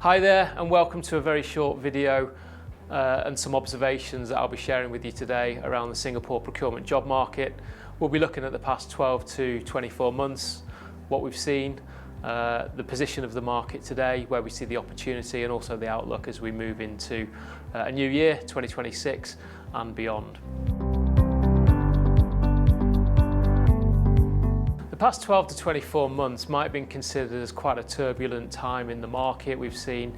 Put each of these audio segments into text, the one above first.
Hi there, and welcome to a very short video and some observations that I'll be sharing with you today around the Singapore procurement job market. We'll be looking at the past 12 to 24 months, what we've seen, the position of the market today, where we see the opportunity, and also the outlook as we move into a new year, 2026 and beyond. The past 12 to 24 months might have been considered as quite a turbulent time in the market. We've seen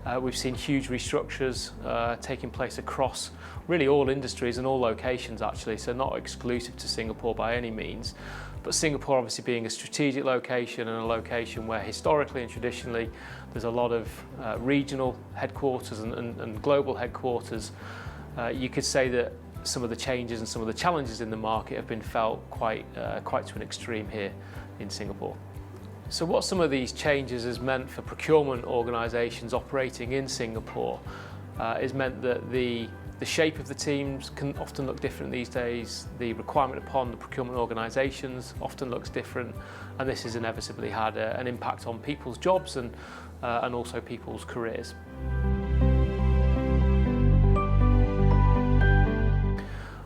huge restructures taking place across really all industries and all locations actually, so not exclusive to Singapore by any means. But Singapore obviously being a strategic location and a location where historically and traditionally there's a lot of regional headquarters and global headquarters, you could say that some of the changes and some of the challenges in the market have been felt quite to an extreme here in Singapore. So what some of these changes has meant for procurement organisations operating in Singapore is meant that the shape of the teams can often look different these days. The requirement upon the procurement organisations often looks different, and this has inevitably had an impact on people's jobs and also people's careers.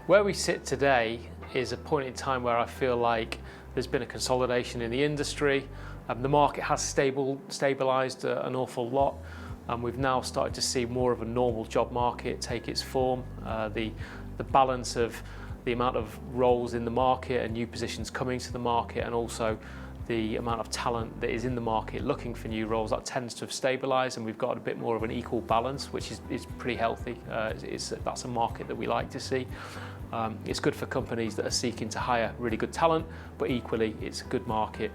Where we sit today is a point in time where I feel like there's been a consolidation in the industry. The market has stabilised an awful lot, and we've now started to see more of a normal job market take its form. The balance of the amount of roles in the market and new positions coming to the market, and also the amount of talent that is in the market looking for new roles, that tends to have stabilised, and we've got a bit more of an equal balance, which is pretty healthy. That's a market that we like to see. It's good for companies that are seeking to hire really good talent, but equally it's a good market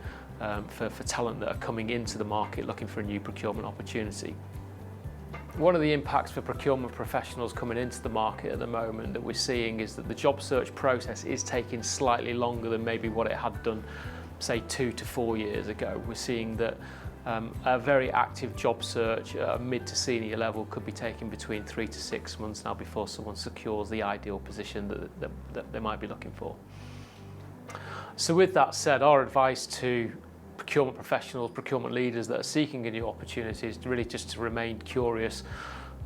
for talent that are coming into the market looking for a new procurement opportunity. One of the impacts for procurement professionals coming into the market at the moment that we're seeing is that the job search process is taking slightly longer than maybe what it had done, say 2 to 4 years ago. We're seeing that a very active job search at a mid to senior level could be taking between 3 to 6 months now before someone secures the ideal position that they might be looking for. So with that said, our advice to procurement professionals, procurement leaders that are seeking a new opportunity is really just to remain curious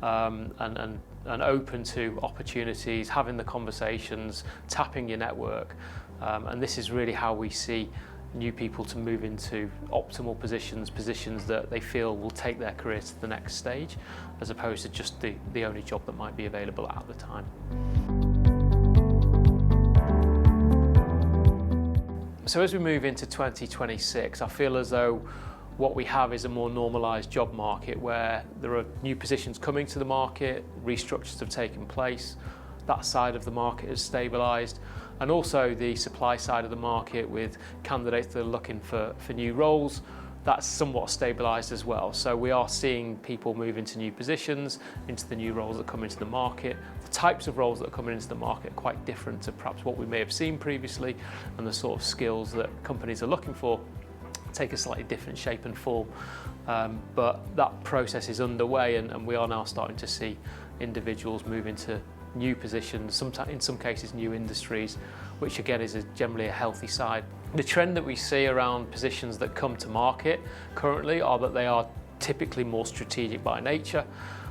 and open to opportunities, having the conversations, tapping your network, and this is really how we see new people to move into optimal positions that they feel will take their career to the next stage, as opposed to just the only job that might be available at the time. So as we move into 2026, I feel as though what we have is a more normalised job market where there are new positions coming to the market, restructures have taken place, that side of the market has stabilised, and also the supply side of the market with candidates that are looking for new roles, that's somewhat stabilised as well. So we are seeing people move into new positions, into the new roles that come into the market. The types of roles that are coming into the market are quite different to perhaps what we may have seen previously, and the sort of skills that companies are looking for take a slightly different shape and form. But that process is underway, and we are now starting to see individuals move into new positions, in some cases new industries, which again is generally a healthy side. The trend that we see around positions that come to market currently are that they are typically more strategic by nature.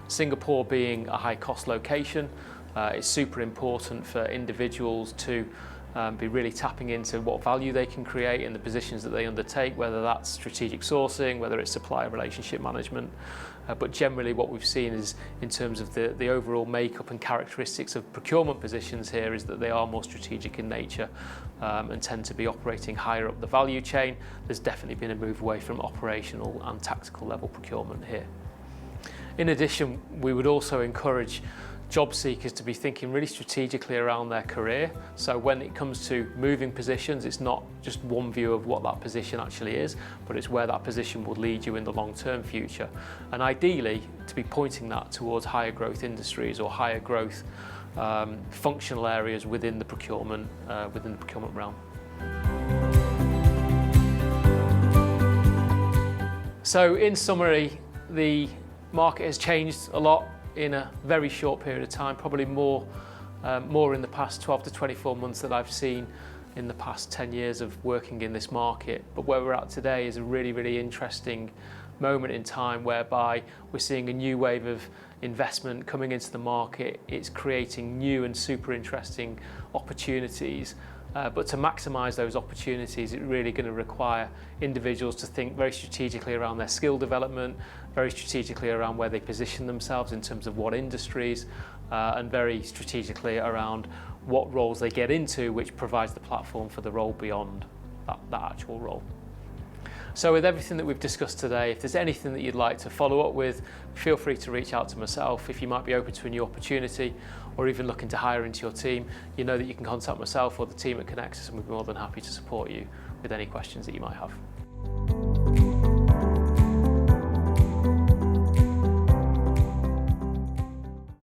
Singapore being a high cost location, it's super important for individuals to be really tapping into what value they can create in the positions that they undertake, whether that's strategic sourcing, whether it's supplier relationship management. But generally what we've seen is, in terms of the overall makeup and characteristics of procurement positions here, is that they are more strategic in nature and tend to be operating higher up the value chain. There's definitely been a move away from operational and tactical level procurement here. In addition, we would also encourage job seekers to be thinking really strategically around their career. So when it comes to moving positions, it's not just one view of what that position actually is, but it's where that position will lead you in the long-term future. And ideally, to be pointing that towards higher growth industries or higher growth functional areas within the procurement realm. So in summary, the market has changed a lot in a very short period of time, probably more in the past 12 to 24 months than I've seen in the past 10 years of working in this market. But where we're at today is a really, really interesting moment in time whereby we're seeing a new wave of investment coming into the market. It's creating new and super interesting opportunities. But to maximise those opportunities, it's really going to require individuals to think very strategically around their skill development, very strategically around where they position themselves in terms of what industries, and very strategically around what roles they get into, which provides the platform for the role beyond that actual role. So with everything that we've discussed today, if there's anything that you'd like to follow up with, feel free to reach out to myself. If you might be open to a new opportunity or even looking to hire into your team, you know that you can contact myself or the team at Connexus, and we'd be more than happy to support you with any questions that you might have.